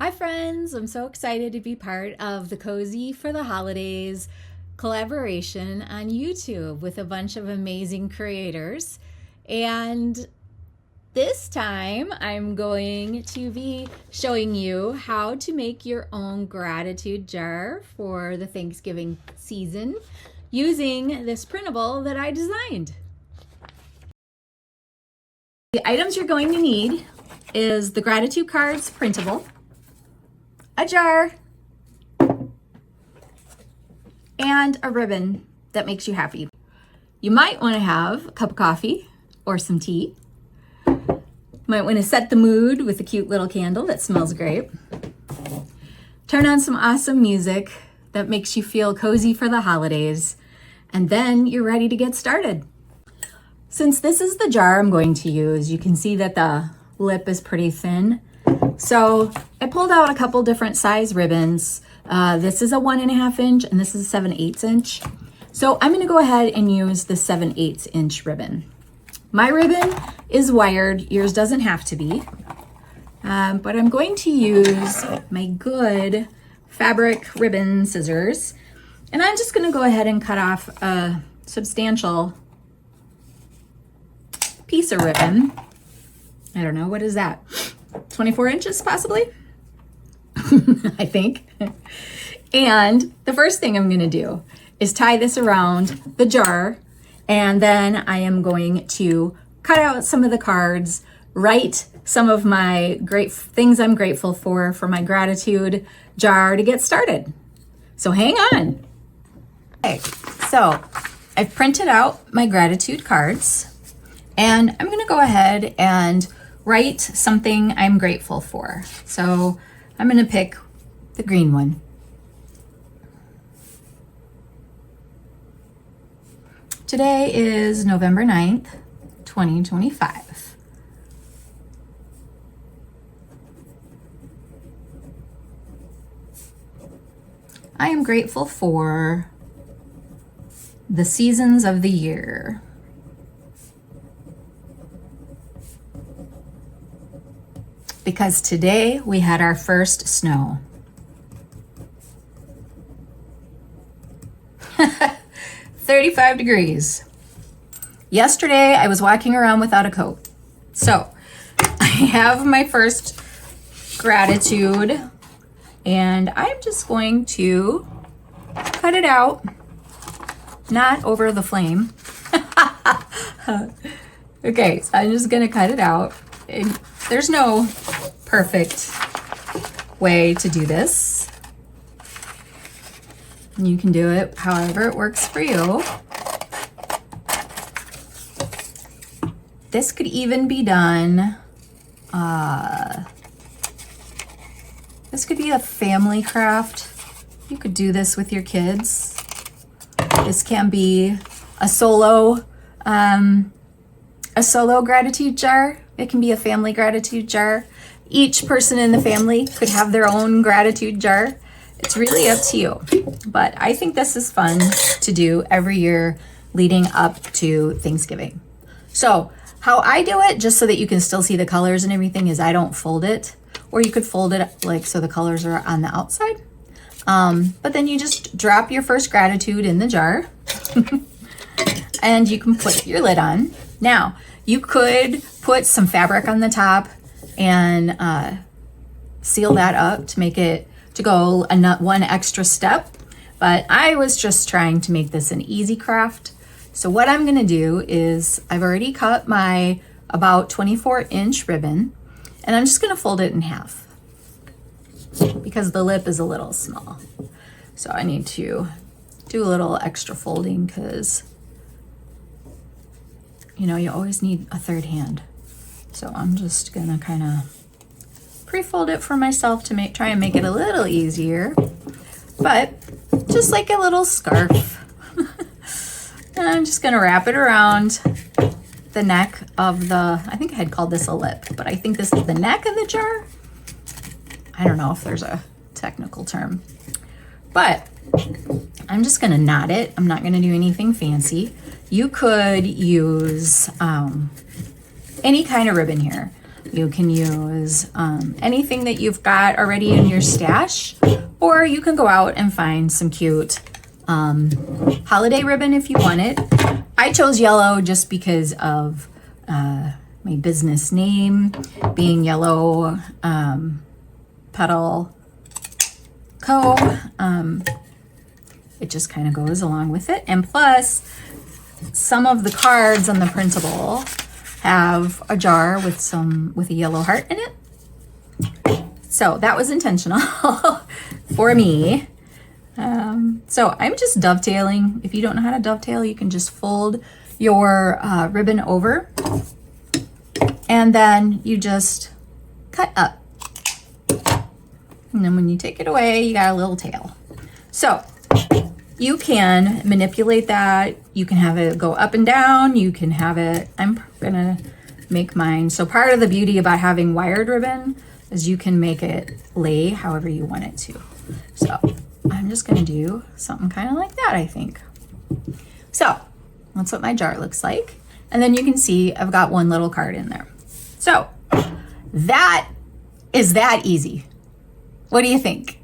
Hi friends, I'm so excited to be part of the Cozy for the Holidays collaboration on YouTube with a bunch of amazing creators. And this time I'm going to be showing you how to make your own gratitude jar for the Thanksgiving season using this printable that I designed. The items you're going to need is the gratitude cards printable, a jar, and a ribbon that makes you happy. You might want to have a cup of coffee or some tea. Might want to set the mood with a cute little candle that smells great. Turn on some awesome music that makes you feel cozy for the holidays, and then you're ready to get started. Since this is the jar I'm going to use, you can see that the lip is pretty thin. So I pulled out a couple different size ribbons. This is a 1.5 inch and this is a 7/8 inch. So I'm going to go ahead and use the 7/8 inch ribbon. My ribbon is wired. Yours doesn't have to be. But I'm going to use my good fabric ribbon scissors. And I'm just going to go ahead and cut off a substantial piece of ribbon. I don't know, what is that? 24 inches possibly, I think. And the first thing I'm going to do is tie this around the jar, and then I am going to cut out some of the cards, write some of my great things I'm grateful for my gratitude jar to get started. So hang on. Okay, so I've printed out my gratitude cards, and I'm going to go ahead and write something I'm grateful for. So I'm going to pick the green one. Today is November 9th, 2025. I am grateful for the seasons of the year. Because today we had our first snow. 35 degrees. Yesterday I was walking around without a coat. So I have my first gratitude, and I'm just going to cut it out, not over the flame. Okay, so I'm just gonna cut it out. And there's no perfect way to do this. You can do it however it works for you. This could even be done, this could be a family craft. You could do this with your kids. This can be a solo gratitude jar. It can be a family gratitude jar. Each person in the family could have their own gratitude jar. It's really up to you. But I think this is fun to do every year leading up to Thanksgiving. So how I do it, just so that you can still see the colors and everything, is I don't fold it. Or you could fold it like so the colors are on the outside. But then you just drop your first gratitude in the jar. And you can put your lid on. Now, you could put some fabric on the top and seal that up to make it to go one extra step. But I was just trying to make this an easy craft. So what I'm gonna do is I've already cut my about 24-inch ribbon, and I'm just gonna fold it in half because the lip is a little small. So I need to do a little extra folding because you always need a third hand. So I'm just gonna kind of pre-fold it for myself to try and make it a little easier, but just like a little scarf. And I'm just gonna wrap it around the neck of I think I had called this a lip, but I think this is the neck of the jar. I don't know if there's a technical term, but I'm just gonna knot it. I'm not gonna do anything fancy. You could use any kind of ribbon here. You can use anything that you've got already in your stash, or you can go out and find some cute holiday ribbon if you want it. I chose yellow just because of my business name being Yellow Petal Co. It just kind of goes along with it. And plus, some of the cards on the printable have a jar with a yellow heart in it. So that was intentional for me. So I'm just dovetailing. If you don't know how to dovetail, you can just fold your ribbon over and then you just cut up. And then when you take it away, you got a little tail. So you can manipulate that. You can have it go up and down. You can have it, I'm gonna make mine. So part of the beauty about having wired ribbon is you can make it lay however you want it to. So I'm just gonna do something kind of like that, I think. So that's what my jar looks like. And then you can see I've got one little card in there. So that is that easy. What do you think?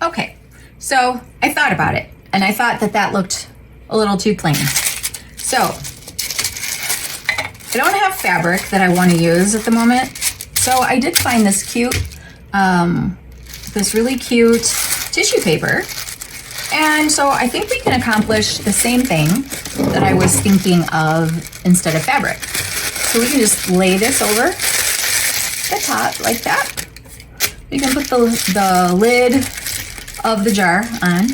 Okay, so I thought about it and I thought that looked a little too plain. So I don't have fabric that I want to use at the moment. So I did find this really cute tissue paper. And so I think we can accomplish the same thing that I was thinking of instead of fabric. So we can just lay this over the top like that. You can put the lid of the jar on.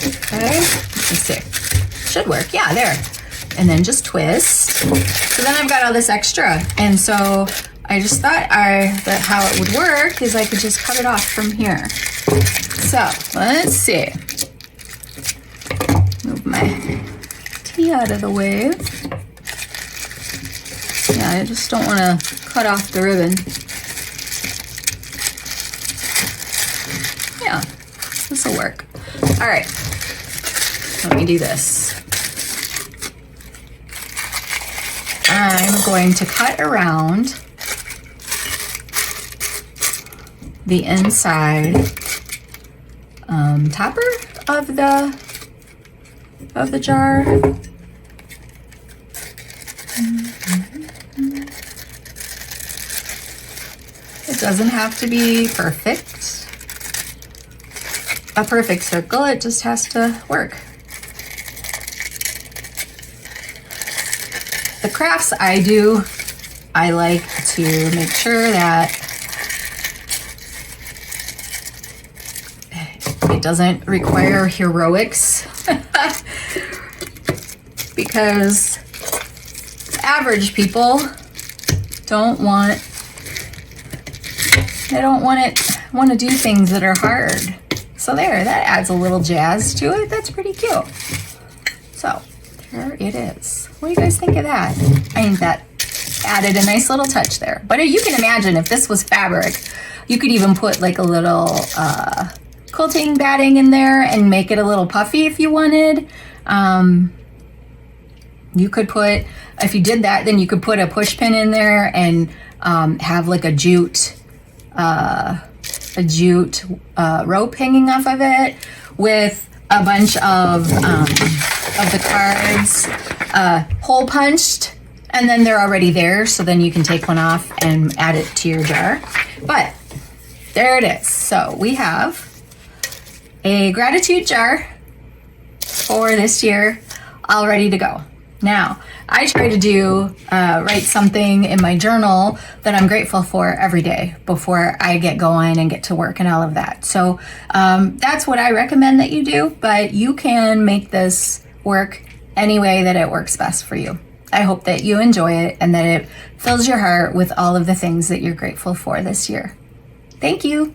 Okay, let's see. Should work, yeah, there. And then just twist. So then I've got all this extra. And so I just thought that how it would work is I could just cut it off from here. So let's see. Move my tea out of the way. Yeah, I just don't want to cut off the ribbon. Yeah, this will work. All right, let me do this. I'm going to cut around the inside topper of the jar. It doesn't have to be perfect. A perfect circle, it just has to work. The crafts I do, I like to make sure that it doesn't require heroics because average people don't want to do things that are hard. So there, that adds a little jazz to it. That's pretty cute. So there it is. What do you guys think of that? I think that added a nice little touch there. But you can imagine if this was fabric, you could even put like a little quilting batting in there and make it a little puffy if you wanted. You could put, if you did that, then you could put a push pin in there and have like a jute rope hanging off of it with a bunch of the cards hole punched, and then they're already there, so then you can take one off and add it to your jar. But there it is. So we have a gratitude jar for this year all ready to go. Now, I try to write something in my journal that I'm grateful for every day before I get going and get to work and all of that. So that's what I recommend that you do, but you can make this work any way that it works best for you. I hope that you enjoy it and that it fills your heart with all of the things that you're grateful for this year. Thank you.